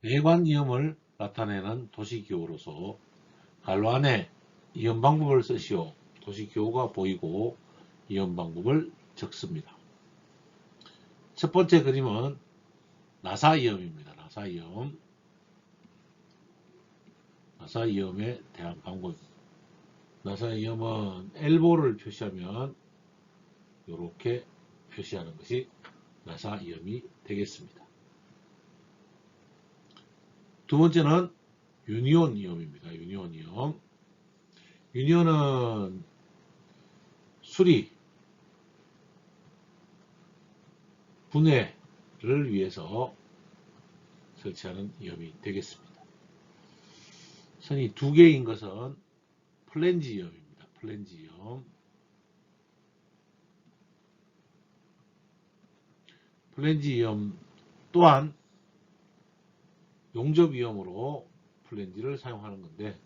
배관이음을 나타내는 도시기호로서 갈로 안에 이음 방법을 쓰시오. 도시기호가 보이고 이음 방법을 적습니다. 첫 번째 그림은 나사이음입니다. 나사이음. 나사이음에 대한 방법입니다. 나사이음은 엘보를 표시하면 이렇게 표시하는 것이 나사이음이 되겠습니다. 두 번째는 유니온 이음입니다. 유니온 이음. 유니온은 수리, 분해를 위해서 설치하는 이음이 되겠습니다. 선이 두 개인 것은 플랜지 이음입니다. 플랜지 이음. 플랜지 이음 또한 용접 이음으로 플랜지를 사용하는 건데,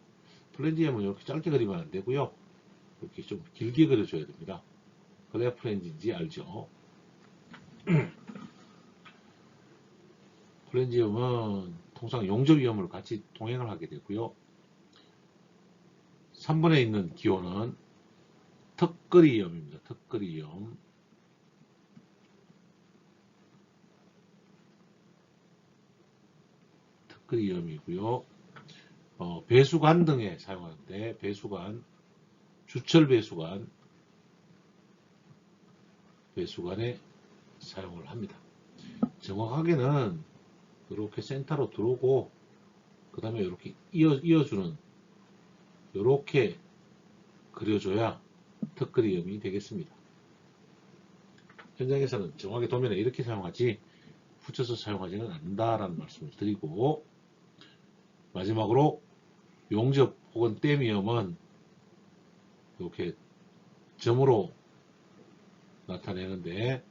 플랜지 이음은 이렇게 짧게 그리면 안 되고요. 이렇게 좀 길게 그려줘야 됩니다. 그래야 플랜지인지 알죠. 플랜지 이음은 통상 용접 이음을 같이 동행을 하게 되고요. 3번에 있는 기호는 턱걸이 이음입니다. 턱걸이 이음. 턱걸이 이음이고요. 배수관 등에 사용하는데, 배수관, 주철 배수관에 사용을 합니다. 정확하게는 이렇게 센터로 들어오고, 그 다음에 이렇게 이어주는, 이렇게 그려줘야 턱걸이 이음이 되겠습니다. 현장에서는 정확하게 도면에 이렇게 사용하지 붙여서 사용하지는 않는다라는 말씀을 드리고, 마지막으로 용접 혹은 댐 이음은 이렇게 점으로 나타내는데,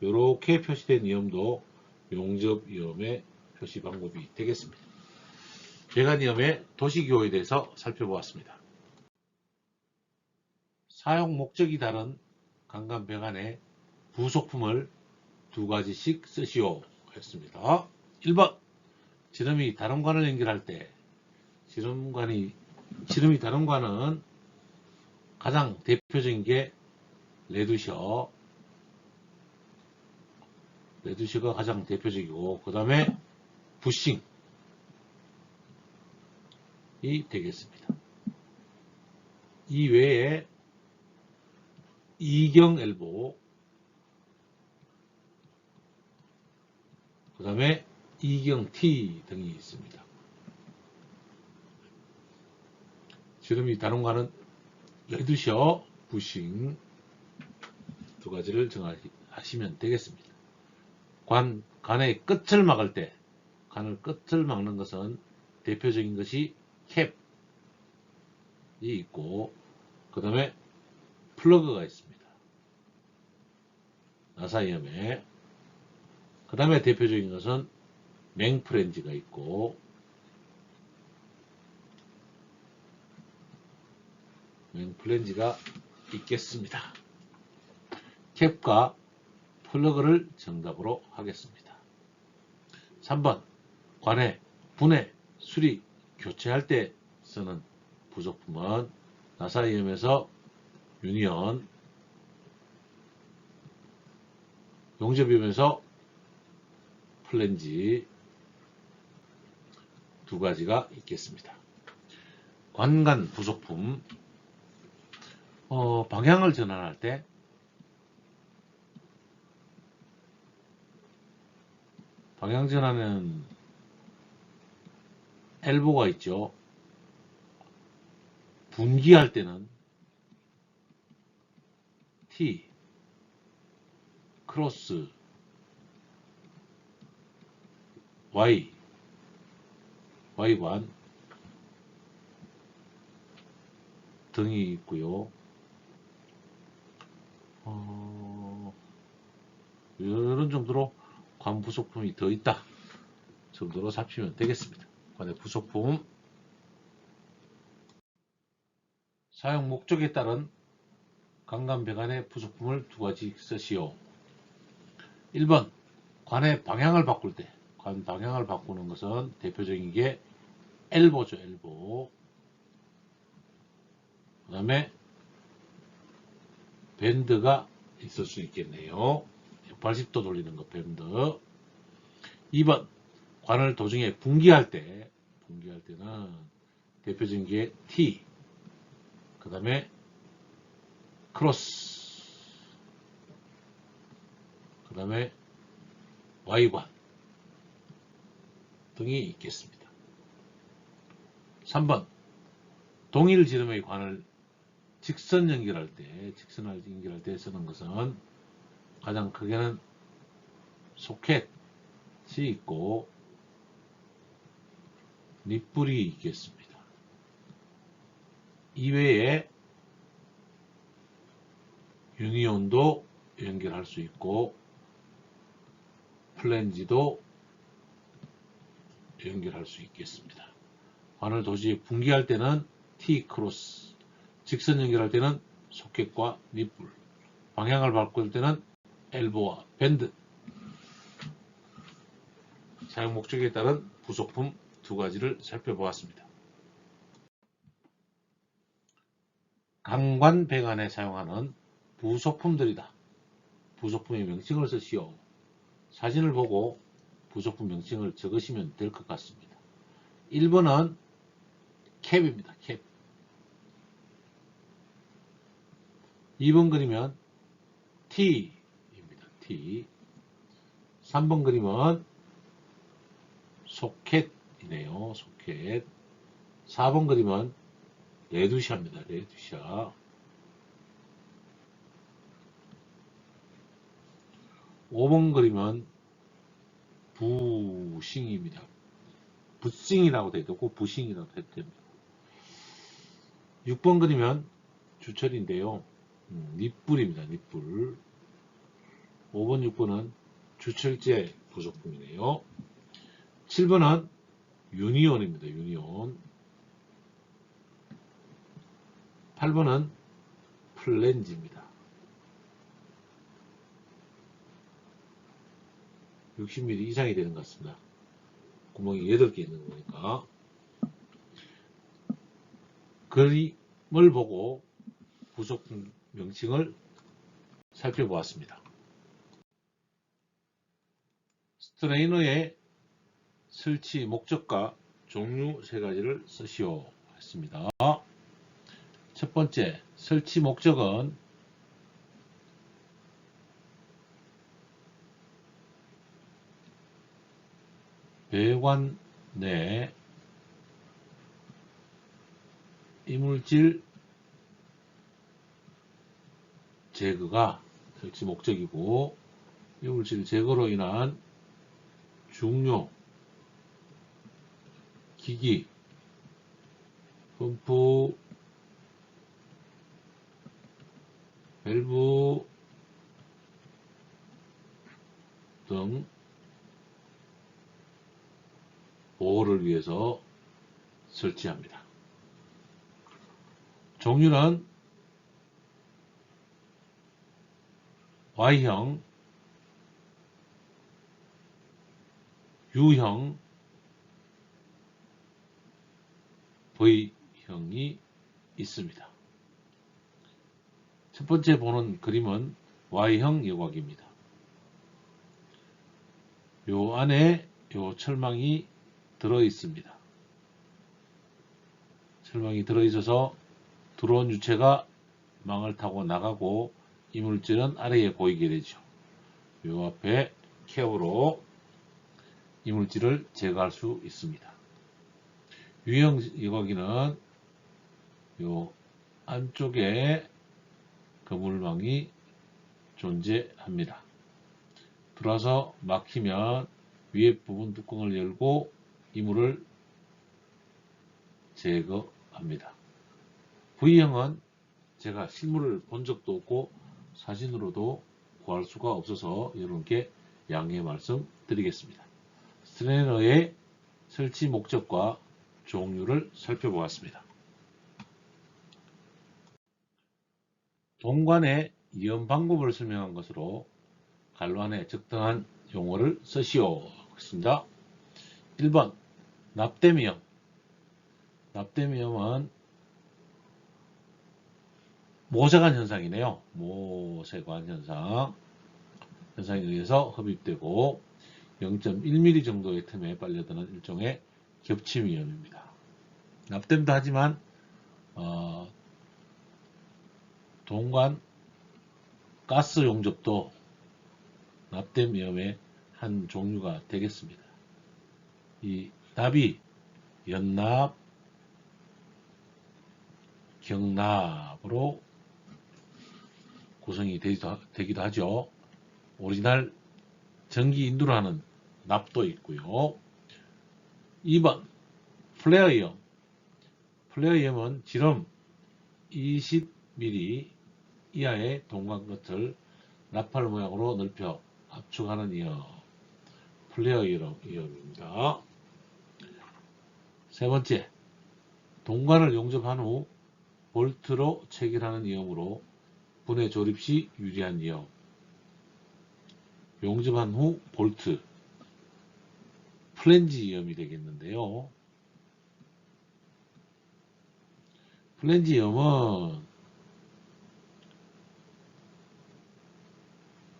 이렇게 표시된 이음도 용접 이음의 표시 방법이 되겠습니다. 배관 이음의 도시기호에 대해서 살펴보았습니다. 사용 목적이 다른 강간 배관의 부속품을 두 가지씩 쓰시오 했습니다. 1번, 지름이 다른 관을 연결할 때 지름이 다른 관은 가장 대표적인 게 레드셔가 가장 대표적이고, 그 다음에 부싱이 되겠습니다. 이 외에 이경 엘보, 그 다음에 이경 T 등이 있습니다. 지름이 다른 관은 레드셔, 부싱 두 가지를 정하시면 되겠습니다. 관의 끝을 막을 때, 관을 끝을 막는 것은 대표적인 것이 캡이 있고, 그 다음에 플러그가 있습니다. 나사이음에. 그 다음에 대표적인 것은 맹플랜지가 있고, 맹플랜지가 있겠습니다. 캡과 플러그를 정답으로 하겠습니다. 3번, 관의 분해, 수리, 교체할 때 쓰는 부속품은 나사이음에서 유니온, 용접이음에서 플랜지 두 가지가 있겠습니다. 관간 부속품, 방향을 전환할 때 방향 전환은 엘보가 있죠. 분기할 때는 T, 크로스, Y관 등이 있고요. 이런 정도로 관 부속품이 더 있다 정도로 잡히면 되겠습니다. 관의 부속품, 사용 목적에 따른 강간 배관의 부속품을 두 가지 쓰시오. 1번, 관의 방향을 바꿀 때 관 방향을 바꾸는 것은 대표적인 게 엘보죠, 엘보. 그 다음에 밴드가 있을 수 있겠네요. 80도 돌리는 거 밴드. 2번 관을 도중에 분기할 때는 대표적인 게 T, 그 다음에 크로스, 그 다음에 Y관 등이 있겠습니다. 3번 동일 지름의 관을 직선 연결할 때 쓰는 것은 가장 크게는 소켓이 있고 닛불이 있겠습니다. 이외에 유니온도 연결할 수 있고 플랜지도 연결할 수 있겠습니다. 관을 도저히 분기할 때는 T 크로스, 직선 연결할 때는 소켓과 닛불, 방향을 바꿀 때는 엘보와 밴드. 사용 목적에 따른 부속품 두 가지를 살펴보았습니다. 강관 배관에 사용하는 부속품들이다. 부속품의 명칭을 쓰시오. 사진을 보고 부속품 명칭을 적으시면 될 것 같습니다. 1번은 캡입니다. 캡. 2번 그리면 T입니다. T. 3번 그리면 소켓이네요. 소켓. 4번 그리면 레두샤입니다. 레두샤. 5번 그리면 부싱입니다. 부싱이라고 되어 있고 부싱이라고 되어 있습니다. 6번 그리면 주철인데요. 닛불입니다. 닛불. 5번, 6번은 주철제 부속품이네요. 7번은 유니온입니다. 유니온. 8번은 플랜지입니다. 60mm 이상이 되는 것 같습니다. 구멍이 8개 있는 거니까. 그림을 보고 부속품 명칭을 살펴보았습니다. 스트레이너의 설치 목적과 종류 세 가지를 쓰시오 했습니다. 첫 번째, 설치 목적은 배관 내 이물질 제거가 설치 목적이고, 이물질 제거로 인한 중요, 기기, 펌프, 밸브 등 보호를 위해서 설치합니다. 종류는 Y형, U형, V형이 있습니다. 첫 번째 보는 그림은 Y형 여과기입니다. 요 안에 요 철망이 들어 있습니다. 철망이 들어 있어서 들어온 유체가 망을 타고 나가고 이물질은 아래에 보이게 되죠. 요 앞에 캡으로 이물질을 제거할 수 있습니다. 유형 여과기는 요 안쪽에 그물망이 존재합니다. 들어와서 막히면 위에 부분 뚜껑을 열고 이물을 제거합니다. V형은 제가 실물을 본 적도 없고 사진으로도 구할 수가 없어서 여러분께 양해 말씀드리겠습니다. 스트레이너의 설치 목적과 종류를 살펴보았습니다. 동관의 이용 방법을 설명한 것으로 관로 안에 적당한 용어를 쓰시오. 그렇습니다. 1번 납땜위험. 납땜위험은 모세관 현상이네요. 모세관 현상에 의해서 흡입되고 0.1mm 정도의 틈에 빨려드는 일종의 겹침 위험입니다. 납땜도 하지만 동관 가스 용접도 납땜 위험의 한 종류가 되겠습니다. 이 납이 연납, 경납으로 구성이 되기도 하죠. 오리지널 전기 인두를 하는 납도 있고요. 2번 플레어 위험. 플레어 위험은 지름 20mm 이하의 동관 끝을 나팔 모양으로 넓혀 압축하는 위험. 플레어 위험입니다. 세 번째, 동관을 용접한 후 볼트로 체결하는 위험으로 분해 조립 시 유리한 위험. 용접한 후 볼트, 플랜지 위험이 되겠는데요. 플랜지 위험은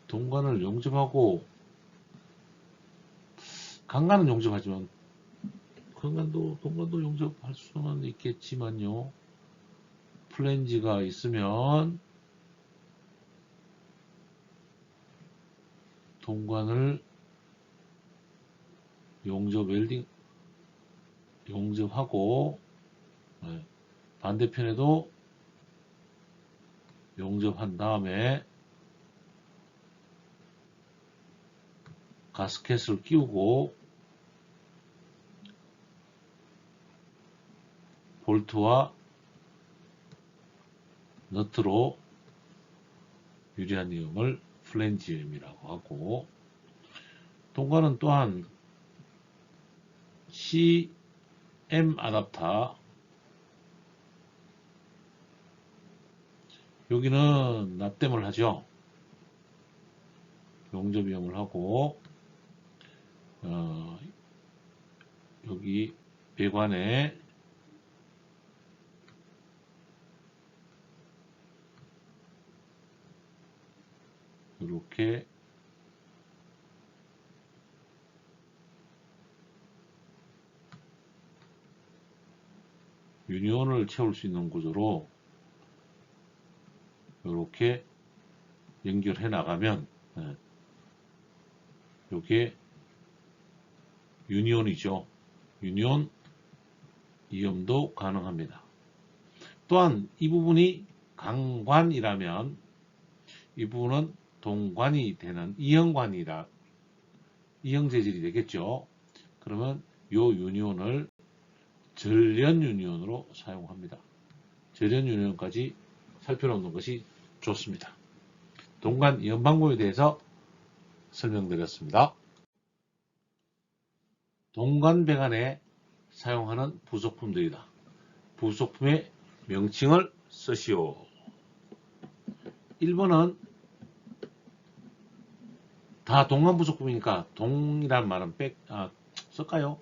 동관을 용접하고 강간은 용접하지만 동관도 용접할 수는 있겠지만요. 플랜지가 있으면 동관을 용접하고 반대편에도 용접한 다음에 가스켓을 끼우고 볼트와 너트로 유리한 위험을 플랜지 위험이라고 하고, 동관은 또한 CM 아답터, 여기는 납땜을 하죠. 용접 위험을 하고, 여기 배관에 이렇게 유니온을 채울 수 있는 구조로 이렇게 연결해 나가면 이게 유니온이죠. 유니온 이염도 가능합니다. 또한 이 부분이 강관이라면 이 부분은 동관이 되는 이형 재질이 되겠죠. 그러면 이 유니온을 절연 유니온으로 사용합니다. 절연 유니온까지 살펴놓는 것이 좋습니다. 동관 이염 방법에 대해서 설명드렸습니다. 동관 배관에 사용하는 부속품들이다. 부속품의 명칭을 쓰시오. 1번은 다 동관 부속품이니까 동이란 말은 쓸까요?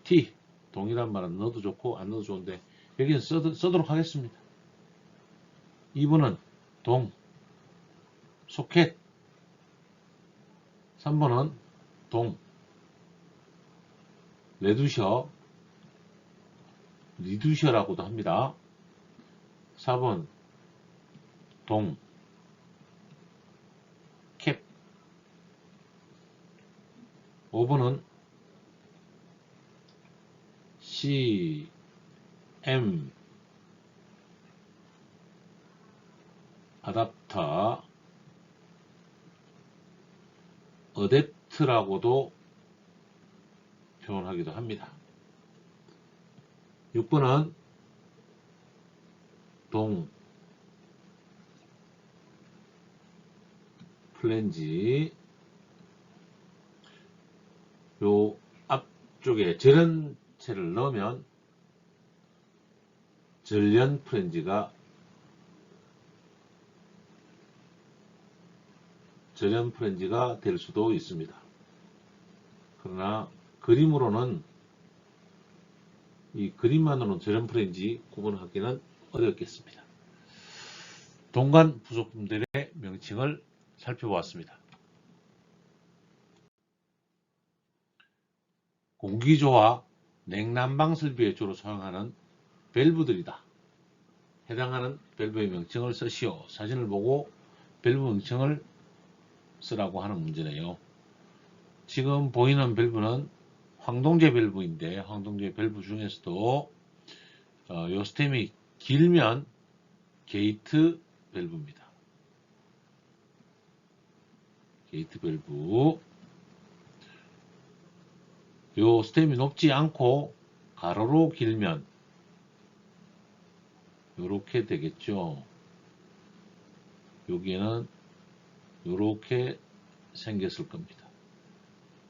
T, 동이란 말은 넣어도 좋고 안 넣어도 좋은데 여기서 쓰도록 하겠습니다. 2번은 소켓. 3번은 리두셔라고도 합니다. 4번 캡. 5번은 CM 아답터, 어댑트라고도 표현하기도 합니다. 6번은 플랜지. 요 앞쪽에 절연체를 넣으면 절연 플랜지가 될 수도 있습니다. 그러나 그림으로는 이 그림만으로는 저렴프레인지 구분하기는 어렵겠습니다. 동간 부속품들의 명칭을 살펴보았습니다. 공기조와 냉난방 설비에 주로 사용하는 밸브들이다. 해당하는 밸브의 명칭을 쓰시오. 사진을 보고 밸브 명칭을 쓰라고 하는 문제네요. 지금 보이는 밸브는 황동제 밸브인데 황동제 밸브 중에서도 요 스템이 길면 게이트 밸브입니다. 게이트 밸브. 요 스템이 높지 않고 가로로 길면 요렇게 되겠죠. 여기에는 요렇게 생겼을 겁니다.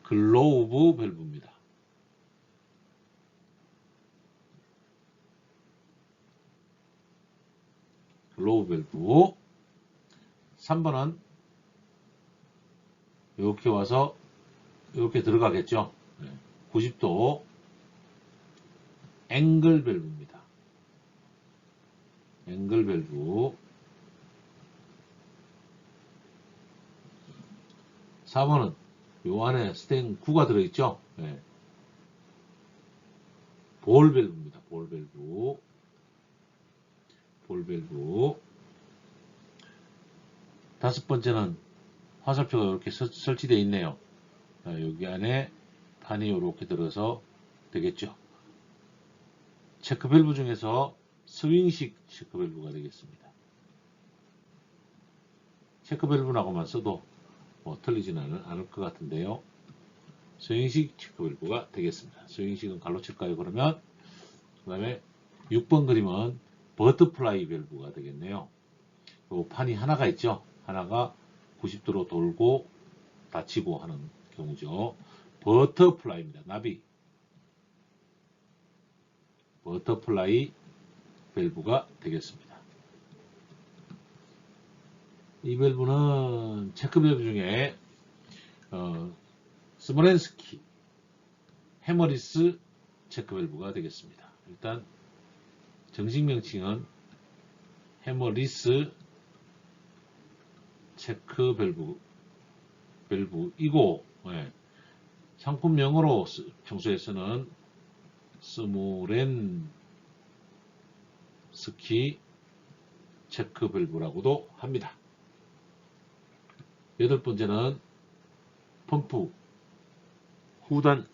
글로브 밸브입니다. 글로브 밸브. 3번은 이렇게 와서 이렇게 들어가겠죠. 90도 앵글 밸브입니다. 앵글 밸브. 4번은 요 안에 스텐 9가 들어있죠. 볼 밸브입니다. 볼 밸브. 볼 밸브. 5번째는 화살표가 이렇게 설치되어 있네요. 여기 안에 판이 이렇게 들어서 되겠죠. 체크 밸브 중에서 스윙식 체크 밸브가 되겠습니다. 체크 밸브라고만 써도 틀리지는 않을 것 같은데요. 스윙식 체크 밸브가 되겠습니다. 스윙식은 갈로 칠까요? 그러면 그 다음에 6번 그림은 버터플라이 밸브가 되겠네요. 요 판이 하나가 있죠. 하나가 90도로 돌고 닫히고 하는 경우죠. 버터플라이입니다. 나비. 버터플라이 밸브가 되겠습니다. 이 밸브는 체크 밸브 중에 스모렌스키, 해머리스 체크 밸브가 되겠습니다. 일단 정식 명칭은 해머리스 체크 밸브이고 상품명으로 평소에 쓰는 스모렌스키 체크 밸브라고도 합니다. 8번째는 펌프 후단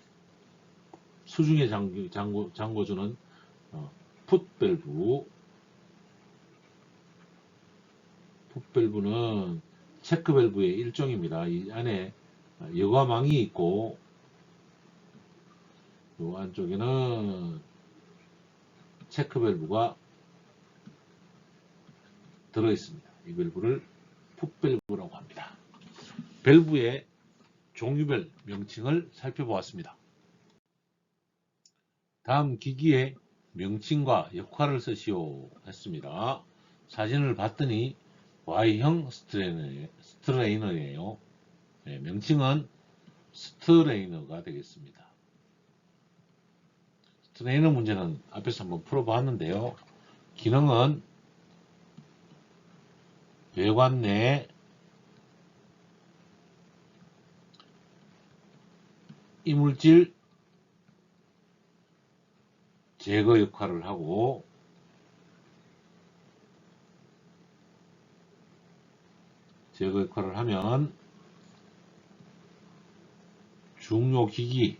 수중에 잠궈주는 풋 밸브. 풋 밸브는 체크 밸브의 일종입니다. 이 안에 여과망이 있고 이 안쪽에는 체크 밸브가 들어있습니다. 이 밸브를 풋 밸브라고 합니다. 밸브의 종류별 명칭을 살펴보았습니다. 다음 기기의 명칭과 역할을 쓰시오 했습니다. 사진을 봤더니 Y형 스트레이너예요. 명칭은 스트레이너가 되겠습니다. 스트레이너 문제는 앞에서 한번 풀어봤는데요. 기능은 외관 내 이물질 제거 역할을 하고 제거 역할을 하면 중요 기기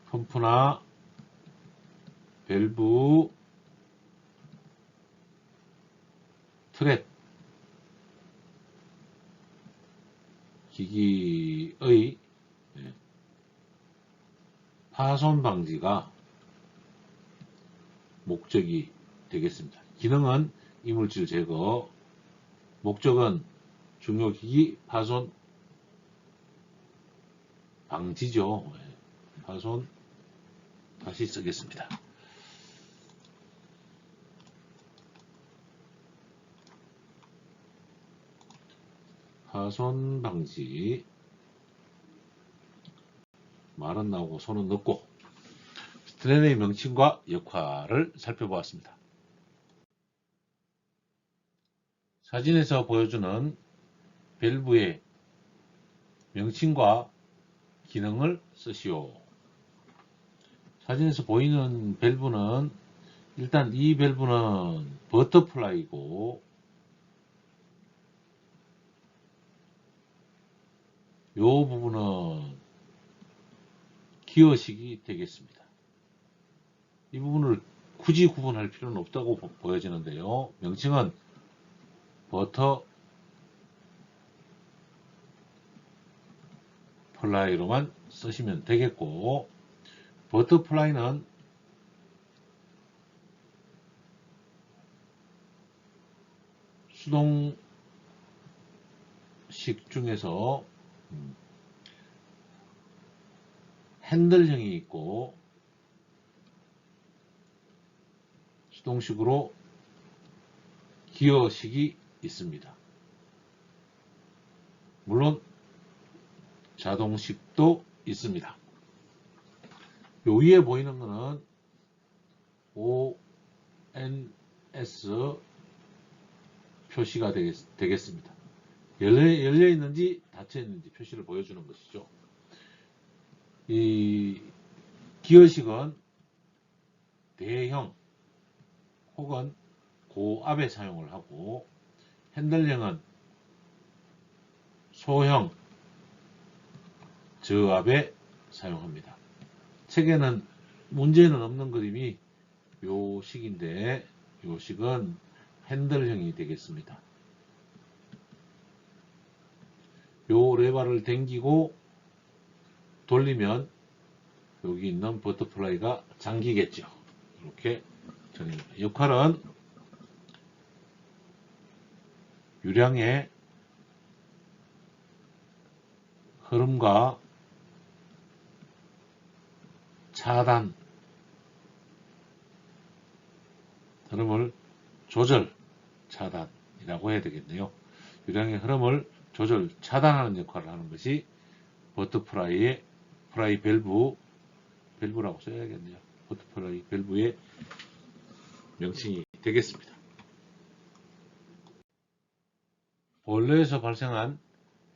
펌프나 밸브, 트랩 기기의 파손 방지가 목적이 되겠습니다. 기능은 이물질 제거, 목적은 중요기기 파손 방지죠. 파손 다시 쓰겠습니다. 파손 방지. 말은 나오고 손은 넣고 스트레인의 명칭과 역할을 살펴보았습니다. 사진에서 보여주는 밸브의 명칭과 기능을 쓰시오. 사진에서 보이는 밸브는 일단 이 밸브는 버터플라이고 이 부분은 기어식이 되겠습니다. 이 부분을 굳이 구분할 필요는 없다고 보여지는데요. 명칭은 버터플라이로만 쓰시면 되겠고, 버터플라이는 수동식 중에서 핸들형이 있고 수동식으로 기어식이 있습니다. 물론 자동식도 있습니다. 요 위에 보이는 거는 ONS 표시가 되겠습니다. 열려 있는지 닫혀 있는지 표시를 보여주는 것이죠. 이 기어식은 대형 혹은 고압에 사용을 하고, 핸들형은 소형 저압에 사용합니다. 책에는 문제는 없는 그림이 요 식인데, 요 식은 핸들형이 되겠습니다. 요 레버를 당기고 돌리면 여기 있는 버터플라이가 잠기겠죠. 이렇게 정립니다. 역할은 유량의 흐름과 차단, 흐름을 조절, 차단이라고 해야 되겠네요. 유량의 흐름을 조절, 차단하는 역할을 하는 것이 버터플라이의 플라이 밸브라고 써야겠네요. 버터플라이 밸브의 명칭이 되겠습니다. 본래에서 발생한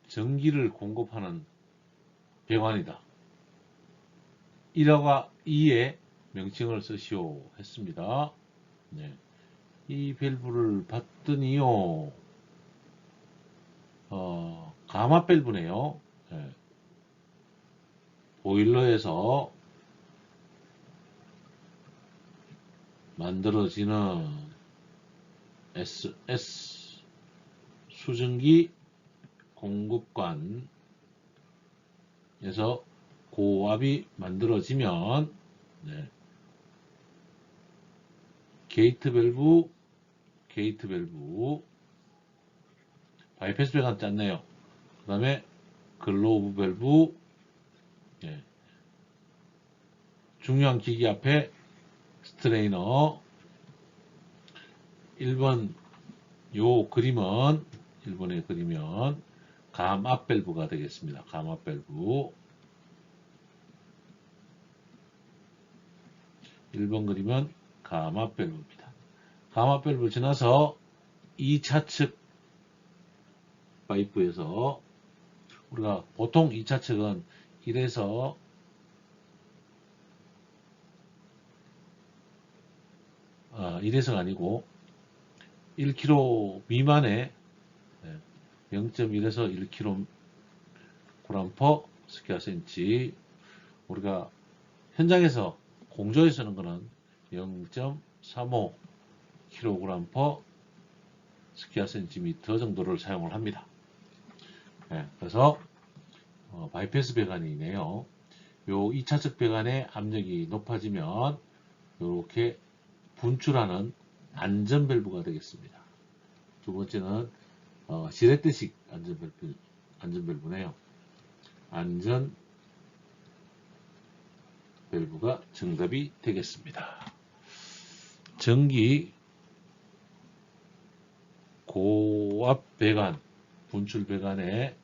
전기를 공급하는 배관이다. 1화가 2의 명칭을 쓰시오 했습니다. 네. 이 밸브를 봤더니요, 가마 밸브네요. 네. 보일러에서 만들어지는 SS 수증기 공급관에서 고압이 만들어지면, 네, 게이트 밸브, 바이패스 배관 짰네요. 그 다음에 글로브 밸브, 네, 중요한 기기 앞에 스트레이너. 1번 요 그림은, 1번에 그리면 감압 밸브가 되겠습니다. 감압 밸브. 1번 그림은 감압 밸브입니다. 감압 밸브 지나서 2차측 파이프에서, 우리가 보통 2차측은 1에서 1에서가 아니고 1kg 미만의 0.1에서 1kg per 스퀘어 센치, 우리가 현장에서 공조에 쓰는 거는 0.35 kg per 스퀘어 센티미터 정도를 사용을 합니다. 네, 그래서 바이패스 배관이네요. 요 2차측 배관의 압력이 높아지면 이렇게 분출하는 안전 밸브가 되겠습니다. 두 번째는 지렛대식 안전 밸브네요. 안전 밸브가 정답이 되겠습니다. 전기 고압 배관, 분출 배관의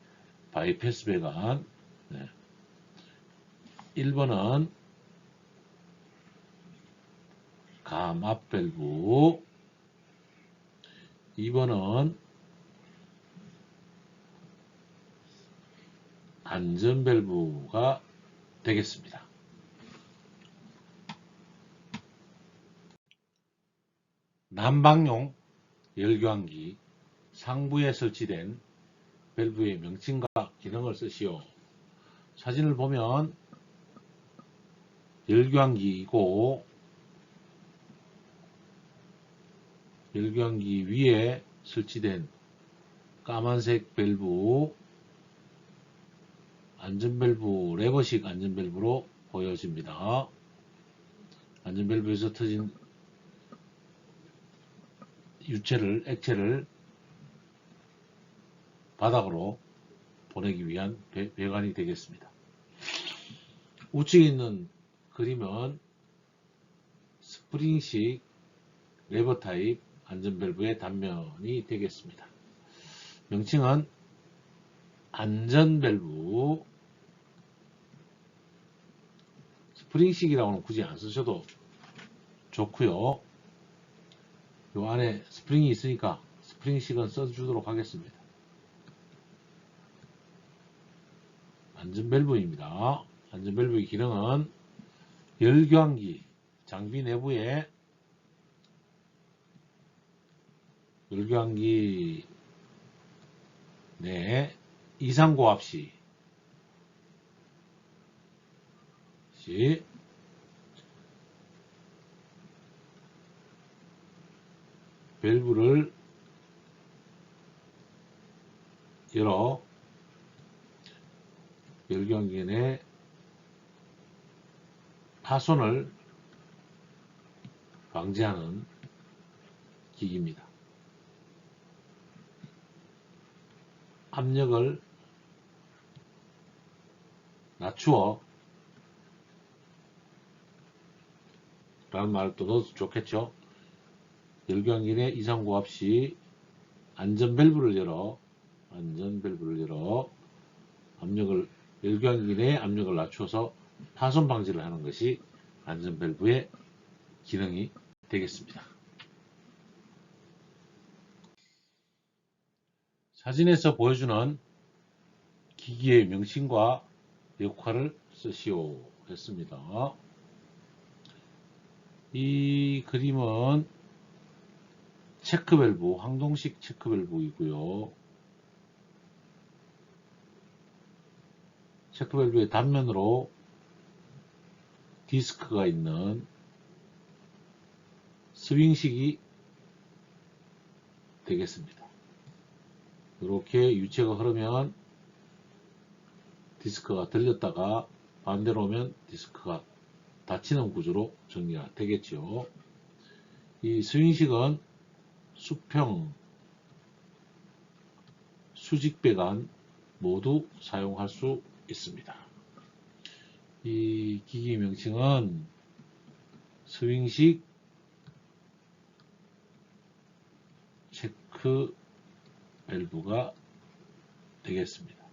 바이패스 배관, 네, 1번은 감압 밸브, 2번은 안전 밸브가 되겠습니다. 난방용 열교환기 상부에 설치된 밸브의 명칭과 기능을 쓰시오. 사진을 보면 열교환기이고 열교환기 위에 설치된 까만색 밸브, 안전밸브, 레버식 안전밸브로 보여집니다. 안전밸브에서 터진 액체를 바닥으로 보내기 위한 배관이 되겠습니다. 우측에 있는 그림은 스프링식 레버 타입 안전밸브의 단면이 되겠습니다. 명칭은 안전밸브, 스프링식이라고는 굳이 안 쓰셔도 좋고요. 요 안에 스프링이 있으니까 스프링식은 써주도록 하겠습니다. 안전밸브입니다. 안전밸브의 기능은 열교환기 장비 내부에 열교환기 내 이상고압 시 밸브를 열어 열교환기 내 파손을 방지하는 기기입니다. 압력을 낮추어 라는 말을 또 넣어도 좋겠죠. 열교환기 내 이상고압 시 안전밸브를 열어 열교환기 내 압력을 낮추어서 파손 방지를 하는 것이 안전밸브의 기능이 되겠습니다. 사진에서 보여주는 기기의 명칭과 역할을 쓰시오 했습니다. 이 그림은 체크밸브, 항동식 체크밸브이고요. 체크밸브의 단면으로 디스크가 있는 스윙식이 되겠습니다. 이렇게 유체가 흐르면 디스크가 들렸다가 반대로 오면 디스크가 닫히는 구조로 정리가 되겠죠. 이 스윙식은 수평, 수직배관 모두 사용할 수 있습니다. 이 기기 명칭은 스윙식 체크 밸브가 되겠습니다.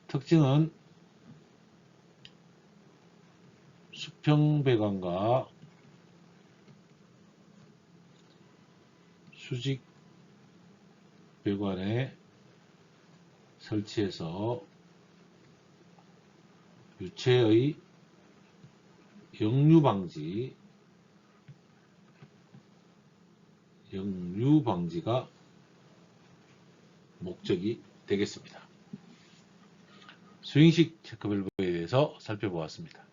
특징은 수평 배관과 수직 배관에 설치해서 유체의 역류 방지가 목적이 되겠습니다. 스윙식 체크밸브에 대해서 살펴보았습니다.